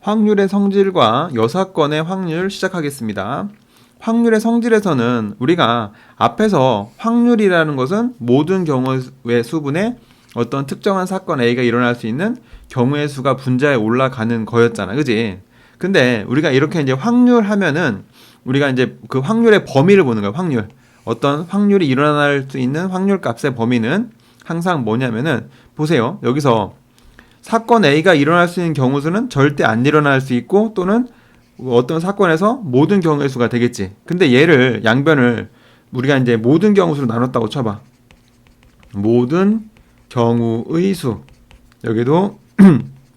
확률의 성질과 여사건의 확률 시작하겠습니다. 확률의 성질에서는 우리가 앞에서 확률이라는 것은 모든 경우의 수분에 어떤 특정한 사건 A가 일어날 수 있는 경우의 수가 분자에 올라가는 거였잖아. 그지? 근데 우리가 이렇게 이제 확률 하면은 우리가 이제 그 확률의 범위를 보는 거야. 확률. 어떤 확률이 일어날 수 있는 확률 값의 범위는 항상 뭐냐면은 보세요. 여기서 사건 A가 일어날 수 있는 경우 수는 절대 안 일어날 수 있고 또는 어떤 사건에서 모든 경우의 수가 되겠지. 근데 얘를 양변을 우리가 이제 모든 경우 수로 나눴다고 쳐봐. 모든 경우의 수. 여기도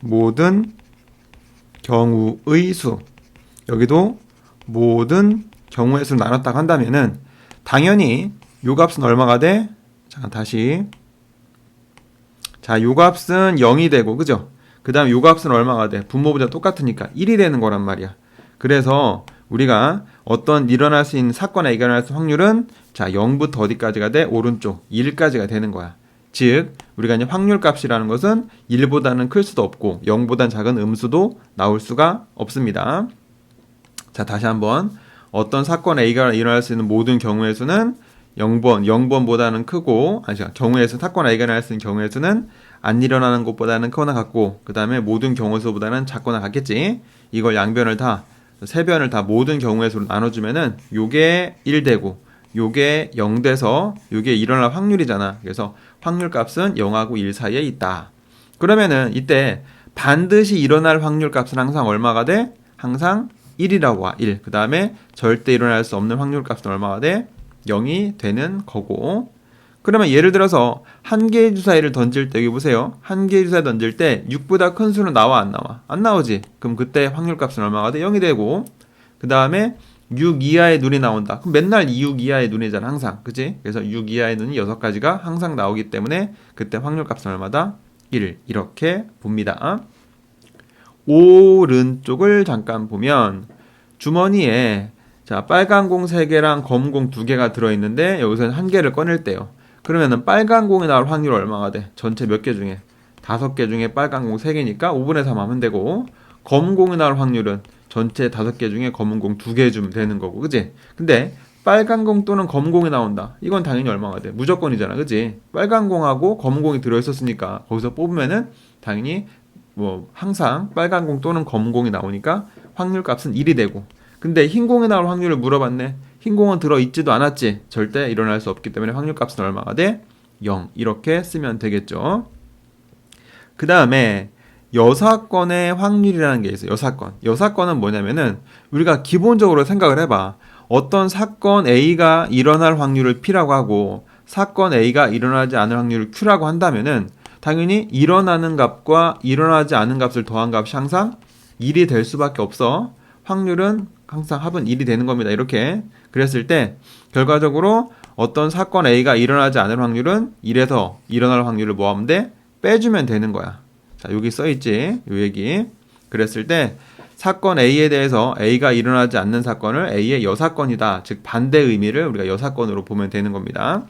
모든 경우의 수. 여기도 모든 경우의 수로 나눴다고 한다면은 당연히 요 값은 얼마가 돼? 잠깐 다시. 자, 요 값은 0이 되고, 그죠? 그 다음 요 값은 얼마가 돼? 분모보다 똑같으니까 1이 되는 거란 말이야. 그래서 우리가 어떤 일어날 수 있는 사건에 일어날 수 있는 확률은 자, 0부터 어디까지가 돼? 오른쪽 1까지가 되는 거야. 즉, 우리가 이제 확률 값이라는 것은 1보다는 클 수도 없고 0보다는 작은 음수도 나올 수가 없습니다. 자, 다시 한번 어떤 사건 A가 일어날 수 있는 모든 경우의 수는 0번보다는 크고, 경우의 수, 사건 A가 일어날 수 있는 경우의 수는 안 일어나는 것보다는 크거나 같고, 그 다음에 모든 경우의 수보다는 작거나 같겠지. 이걸 양변을 다, 세 변을 다 모든 경우의 수로 나눠주면은 요게 1 되고, 요게 0 돼서 요게 일어날 확률이잖아. 그래서 확률 값은 0하고 1 사이에 있다. 그러면은 이때 반드시 일어날 확률 값은 항상 얼마가 돼? 항상 1이라고 와. 1. 그 다음에 절대 일어날 수 없는 확률 값은 얼마가 돼? 0이 되는 거고. 그러면 예를 들어서 한 개의 주사위를 던질 때 여기 보세요. 한 개의 주사위 던질 때 6보다 큰 수는 나와 안 나와? 안 나오지. 그럼 그때 확률 값은 얼마가 돼? 0이 되고. 그 다음에 6 이하의 눈이 나온다. 그럼 맨날 6 이하의 눈이잖아. 항상. 그치? 그래서 6 이하의 눈이 6가지가 항상 나오기 때문에 그때 확률 값은 얼마다? 1. 이렇게 봅니다. 오른쪽을 잠깐 보면 주머니에 자, 빨간 공 3개랑 검은 공 2개가 들어있는데 여기서는 1개를 꺼낼 때요. 그러면은 빨간 공이 나올 확률 얼마가 돼? 전체 몇 개 중에? 5개 중에 빨간 공 3개니까 5분의 3 하면 되고, 검은 공이 나올 확률은 전체 5개 중에 검은 공 2개 주면 되는 거고, 그지? 근데 빨간 공 또는 검은 공이 나온다. 이건 당연히 얼마가 돼? 무조건이잖아, 그지? 빨간 공하고 검은 공이 들어있었으니까 거기서 뽑으면은 당연히 뭐 항상 빨간 공 또는 검은 공이 나오니까 확률 값은 1이 되고, 근데 흰 공이 나올 확률을 물어봤네. 흰 공은 들어있지도 않았지. 절대 일어날 수 없기 때문에 확률 값은 얼마가 돼? 0. 이렇게 쓰면 되겠죠. 그 다음에 여사건의 확률이라는 게 있어요. 여사건. 여사건은 뭐냐면은 우리가 기본적으로 생각을 해봐. 어떤 사건 A가 일어날 확률을 P라고 하고 사건 A가 일어나지 않을 확률을 Q라고 한다면은 당연히 일어나는 값과 일어나지 않은 값을 더한 값이 항상 1이 될 수밖에 없어. 확률은 항상 합은 1이 되는 겁니다. 이렇게 그랬을 때 결과적으로 어떤 사건 A가 일어나지 않을 확률은 1에서 일어날 확률을 뭐 하면 돼? 빼주면 되는 거야. 자, 여기 써있지. 요 얘기. 그랬을 때 사건 A에 대해서 A가 일어나지 않는 사건을 A의 여사건이다. 즉 반대 의미를 우리가 여사건으로 보면 되는 겁니다.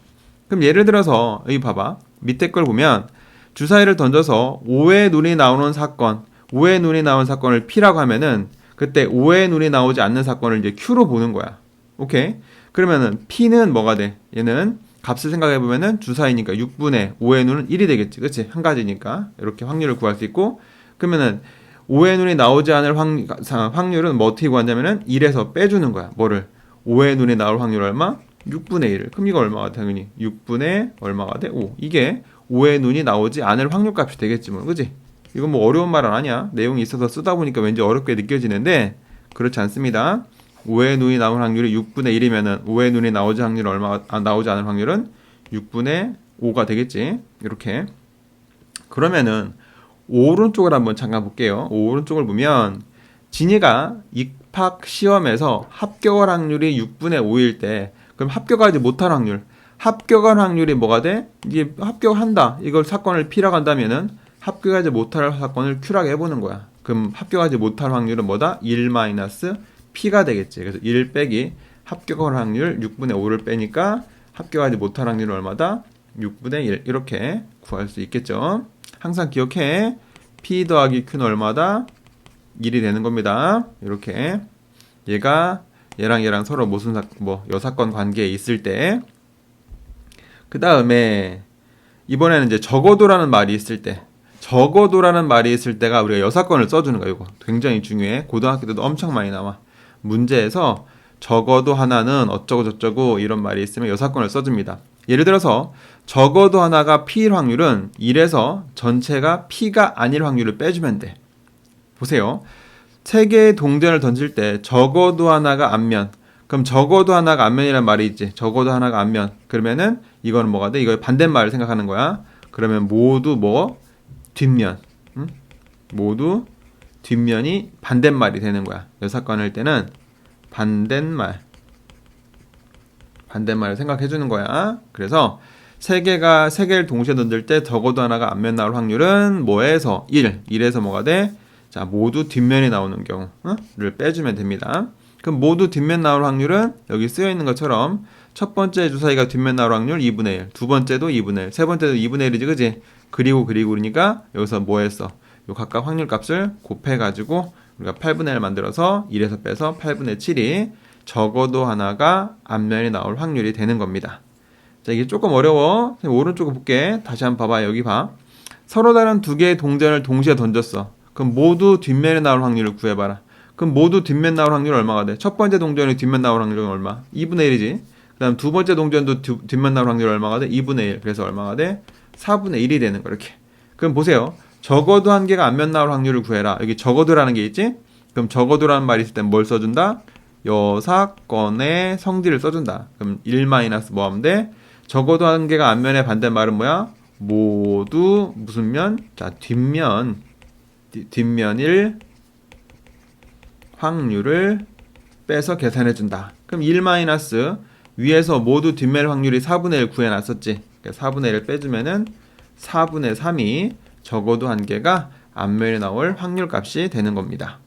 그럼 예를 들어서 여기 봐봐. 밑에 걸 보면 주사위를 던져서 5의 눈이 나오는 사건, 5의 눈이 나온 사건을 P라고 하면은 그때 5의 눈이 나오지 않는 사건을 이제 Q로 보는 거야. 오케이? 그러면은 P는 뭐가 돼? 얘는 값을 생각해보면은 주사위니까 6분의 5의 눈은 1이 되겠지. 그치? 한 가지니까. 이렇게 확률을 구할 수 있고. 그러면은 5의 눈이 나오지 않을 확률은 뭐 어떻게 구한다면은 1에서 빼주는 거야. 뭐를? 5의 눈이 나올 확률 얼마? 6분의 1. 그럼 이거 얼마가 돼? 당연히 6분의 얼마가 돼? 5. 이게 5의 눈이 나오지 않을 확률 값이 되겠지 뭐. 그치? 이건 뭐 어려운 말은 아니야. 내용이 있어서 쓰다 보니까 왠지 어렵게 느껴지는데 그렇지 않습니다. 5의 눈이 나올 확률이 6분의 1이면은 5의 눈이 나오지 확률 나오지 않을 확률은 6분의 5가 되겠지. 이렇게. 그러면은 오른쪽을 한번 잠깐 볼게요. 오른쪽을 보면 진이가 입학 시험에서 합격할 확률이 6분의 5일 때 그럼 합격하지 못할 확률. 합격할 확률이 뭐가 돼? 이게 합격한다. 이걸 사건을 P라고 한다면은 합격하지 못할 사건을 Q라고 해보는 거야. 그럼 합격하지 못할 확률은 뭐다? 1-P가 되겠지. 그래서 1 빼기 합격할 확률 6분의 5를 빼니까 합격하지 못할 확률은 얼마다? 6분의 1 이렇게 구할 수 있겠죠. 항상 기억해. P 더하기 Q는 얼마다? 1이 되는 겁니다. 이렇게 얘가 얘랑 서로 무슨 여사건 관계에 있을 때, 그 다음에 이번에는 이제 적어도라는 말이 있을 때, 적어도라는 말이 있을 때가 우리가 여사건을 써주는 거예요. 이거 굉장히 중요해. 고등학교 때도 엄청 많이 나와. 문제에서 적어도 하나는 어쩌고 저쩌고 이런 말이 있으면 여사건을 써줍니다. 예를 들어서 적어도 하나가 P일 확률은 1에서 전체가 P가 아닐 확률을 빼주면 돼. 보세요. 세 개의 동전을 던질 때 적어도 하나가 앞면, 그럼 적어도 하나가 앞면이란 말이 있지. 적어도 하나가 앞면. 그러면은 이거는 뭐가 돼? 이거의 반대말을 생각하는 거야. 그러면 모두 뒷면. 모두 뒷면이 반대말이 되는 거야. 여사건 할 때는 반대말을 생각해 주는 거야. 그래서 세 개를 동시에 던질 때 적어도 하나가 앞면 나올 확률은 뭐에서 1에서 뭐가 돼? 자, 모두 뒷면이 나오는 경우를 빼주면 됩니다. 그럼 모두 뒷면 나올 확률은 여기 쓰여 있는 것처럼 첫 번째 주사위가 뒷면 나올 확률 2분의 1, 두 번째도 2분의 1, 세 번째도 2분의 1이지, 그지? 그리고 그러니까 여기서 뭐 했어? 요 각각 확률 값을 곱해가지고 우리가 8분의 1 만들어서 1에서 빼서 8분의 7이 적어도 하나가 앞면이 나올 확률이 되는 겁니다. 자, 이게 조금 어려워. 오른쪽을 볼게. 다시 한번 봐봐. 여기 봐. 서로 다른 두 개의 동전을 동시에 던졌어. 그럼 모두 뒷면에 나올 확률을 구해봐라. 그럼 모두 뒷면 나올 확률 얼마가 돼? 첫 번째 동전이 뒷면 나올 확률은 얼마? 2분의 1이지. 그 다음 두 번째 동전도 뒷면 나올 확률 얼마가 돼? 2분의 1. 그래서 얼마가 돼? 4분의 1이 되는 거, 이렇게. 그럼 보세요. 적어도 한 개가 앞면 나올 확률을 구해라. 여기 적어도라는 게 있지? 그럼 적어도라는 말이 있을 땐 뭘 써준다? 여사건의 성질을 써준다. 그럼 1 마이너스 뭐 하면 돼? 적어도 한 개가 앞면의 반대말은 뭐야? 모두 무슨 면? 자, 뒷면일 확률을 빼서 계산해준다. 그럼 1 마이너스 위에서 모두 뒷면 확률이 4분의 1 구해놨었지. 4분의 1을 빼주면은 4분의 3이 적어도 한 개가 앞면에 나올 확률 값이 되는 겁니다.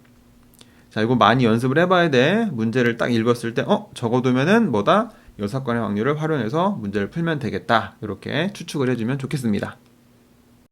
자, 이거 많이 연습을 해봐야 돼. 문제를 딱 읽었을 때, 적어두면은 뭐다? 여사건의 확률을 활용해서 문제를 풀면 되겠다. 이렇게 추측을 해주면 좋겠습니다.